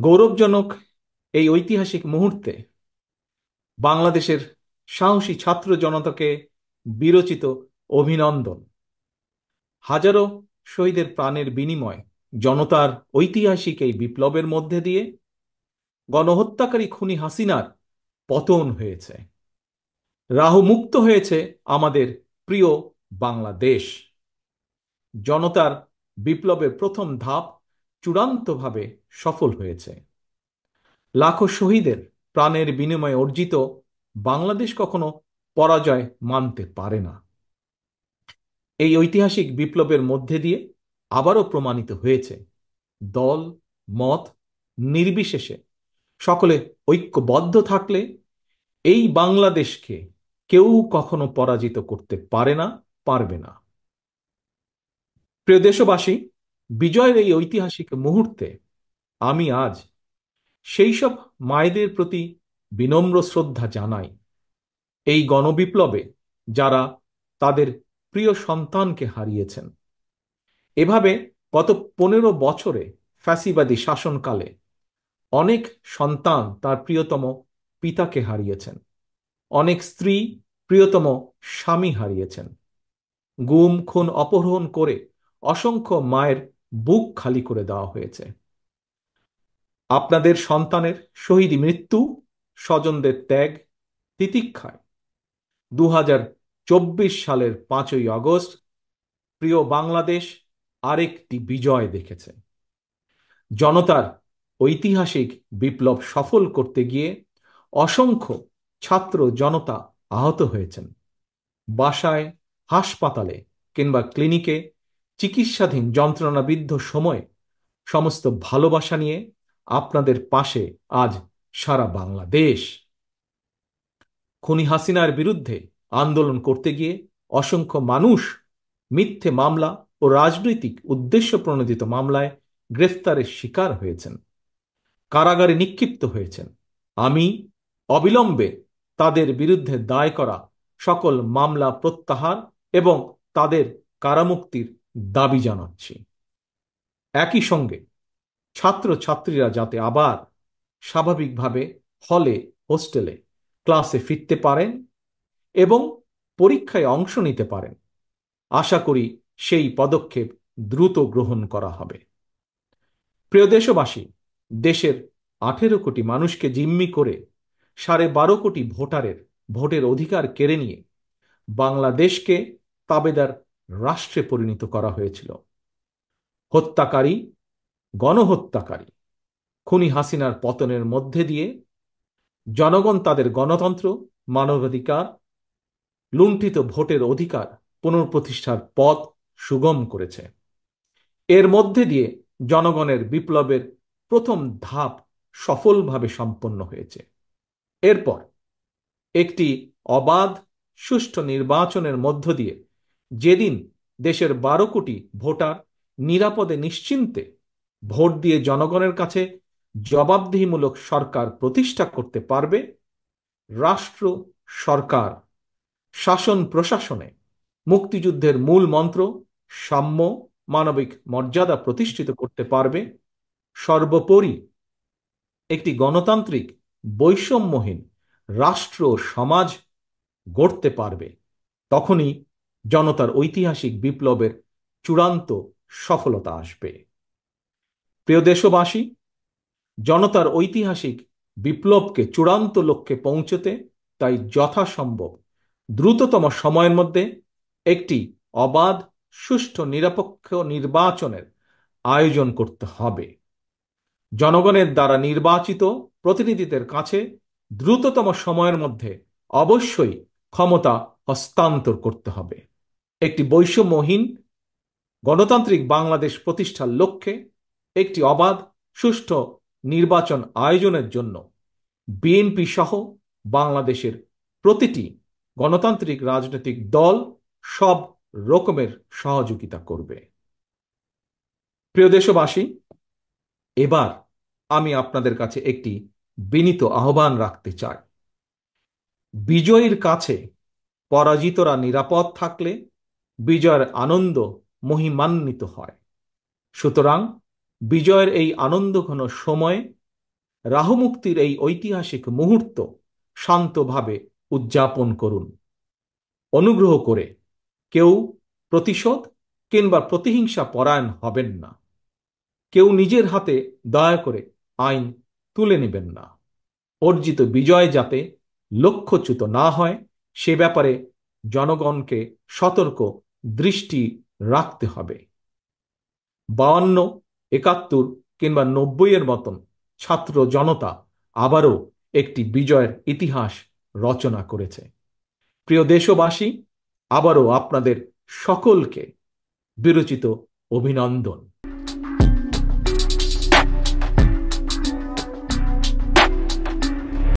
গৌরবজনক এই ঐতিহাসিক মুহূর্তে বাংলাদেশের সাহসী ছাত্র জনতাকে বিরচিত অভিনন্দন। হাজারো শহীদের প্রাণের বিনিময় জনতার ঐতিহাসিক এই বিপ্লবের মধ্যে দিয়ে গণহত্যাকারী খুনি হাসিনার পতন হয়েছে। রাহু মুক্ত হয়েছে আমাদের প্রিয় বাংলাদেশ। জনতার বিপ্লবের প্রথম ধাপ চূড়ান্তভাবে সফল হয়েছে। লাখো শহীদের প্রাণের বিনিময়ে অর্জিত বাংলাদেশ কখনো পরাজয় মানতে পারে না। এই ঐতিহাসিক বিপ্লবের মধ্যে দিয়ে আবারও প্রমাণিত হয়েছে দল মত নির্বিশেষে সকলে ঐক্যবদ্ধ থাকলে এই বাংলাদেশকে কেউ কখনো পরাজিত করতে পারে না, পারবে না। প্রিয় দেশবাসী, বিজয়ের এই ঐতিহাসিক মুহূর্তে আমি আজ সেই সব মায়েদের প্রতি বিনম্র শ্রদ্ধা জানাই এই গণবিপ্লবে যারা তাদের প্রিয় সন্তানকে হারিয়েছেন। এভাবে গত 15 বছরে ফ্যাসিবাদী শাসনকালে অনেক সন্তান তার প্রিয়তম পিতাকে হারিয়েছেন, অনেক স্ত্রী প্রিয়তম স্বামী হারিয়েছেন। গুম খুন অপহরণ করে অসংখ্য মায়ের বুক খালি করে দেওয়া হয়েছে। আপনাদের সন্তানের শহীদ মৃত্যু, স্বজনদের ত্যাগ তিতিক্ষায় 2024 সালের 5ই আগস্ট প্রিয় বাংলাদেশ আরেকটি বিজয় দেখেছে। জনতার ঐতিহাসিক বিপ্লব সফল করতে গিয়ে অসংখ্য ছাত্র জনতা আহত হয়েছেন। বাসায়, হাসপাতালে কিংবা ক্লিনিকে চিকিৎসাধীন যন্ত্রণাবিদ্ধ সময়ে সমস্ত ভালোবাসা নিয়ে আপনাদের পাশে আজ সারা বাংলাদেশ। খুনি হাসিনার বিরুদ্ধে আন্দোলন করতে গিয়ে অসংখ্য মানুষ মিথ্যে মামলা ও রাজনৈতিক উদ্দেশ্য প্রণোদিত মামলায় গ্রেফতারের শিকার হয়েছেন, কারাগারে নিক্ষিপ্ত হয়েছেন। আমি অবিলম্বে তাদের বিরুদ্ধে দায় করা সকল মামলা প্রত্যাহার এবং তাদের কারামুক্তির দাবি জানাচ্ছি। একই সঙ্গে ছাত্রছাত্রীরা যাতে আবার স্বাভাবিকভাবে হলে, হোস্টেলে, ক্লাসে ফিরতে পারেন এবং পরীক্ষায় অংশ নিতে পারেন, আশা করি সেই পদক্ষেপ দ্রুত গ্রহণ করা হবে। প্রিয় দেশবাসী, দেশের 18 কোটি মানুষকে জিম্মি করে 12.5 কোটি ভোটারের ভোটের অধিকার কেড়ে নিয়ে বাংলাদেশকে তাবেদার রাষ্ট্রে পরিণত করা হয়েছিল। হত্যাকারী, গণহত্যাকারী খুনি হাসিনার পতনের মধ্যে দিয়ে জনগণ তাদের গণতন্ত্র, মানবাধিকার, লুণ্ঠিত ভোটের অধিকার পুনঃপ্রতিষ্ঠার পথ সুগম করেছে। এর মধ্যে দিয়ে জনগণের বিপ্লবের প্রথম ধাপ সফলভাবে সম্পন্ন হয়েছে। এরপর একটি অবাধ সুষ্ঠু নির্বাচনের মধ্য দিয়ে যেদিন দেশের 12 কোটি ভোটার নিরাপদে নিশ্চিন্তে ভোট দিয়ে জনগণের কাছে জবাবদিহিমূলক সরকার প্রতিষ্ঠা করতে পারবে, রাষ্ট্র, সরকার, শাসন প্রশাসনে মুক্তিযুদ্ধের মূল মন্ত্র সাম্য, মানবিক মর্যাদা প্রতিষ্ঠিত করতে পারবে, সর্বোপরি একটি গণতান্ত্রিক বৈষম্যহীন রাষ্ট্র সমাজ গড়তে পারবে, তখনই জনতার ঐতিহাসিক বিপ্লবের চূড়ান্ত সফলতা আসবে। প্রিয় দেশবাসী, জনতার ঐতিহাসিক বিপ্লবকে চূড়ান্ত লক্ষ্যে পৌঁছতে তাই যথাসম্ভব দ্রুততম সময়ের মধ্যে একটি অবাধ, সুষ্ঠু, নিরপেক্ষ নির্বাচনের আয়োজন করতে হবে। জনগণের দ্বারা নির্বাচিত প্রতিনিধিদের কাছে দ্রুততম সময়ের মধ্যে অবশ্যই ক্ষমতা হস্তান্তর করতে হবে। একটি বৈষম্যহীন গণতান্ত্রিক বাংলাদেশ প্রতিষ্ঠার লক্ষ্যে একটি অবাধ, সুষ্ঠু নির্বাচন আয়োজনের জন্য বিএনপি সহ বাংলাদেশের প্রতিটি গণতান্ত্রিক রাজনৈতিক দল সব রকমের সহযোগিতা করবে। প্রিয় দেশবাসী, এবার আমি আপনাদের কাছে একটি বিনীত আহ্বান রাখতে চাই। বিজয়ীর কাছে পরাজিতরা নিরাপদ থাকলে বিজয়ের আনন্দ মহিমান্বিত হয়। সুতরাং বিজয়ের এই আনন্দঘন সময়ে রাহুমুক্তির এই ঐতিহাসিক মুহূর্ত শান্তভাবে উদযাপন করুন। অনুগ্রহ করে কেউ প্রতিশোধ কিংবা প্রতিহিংসা পরায়ণ হবেন না। কেউ নিজের হাতে দয়া করে আইন তুলে নেবেন না। অর্জিত বিজয় যাতে লক্ষ্যচ্যুত না হয় সে ব্যাপারে জনগণকে সতর্ক দৃষ্টি রাখতে হবে। 52, 71 কিংবা 90 মতন ছাত্র জনতা আবারও একটি বিজয়ের ইতিহাস রচনা করেছে। প্রিয় দেশবাসী, আবারও আপনাদের সকলকে বিরচিত অভিনন্দন।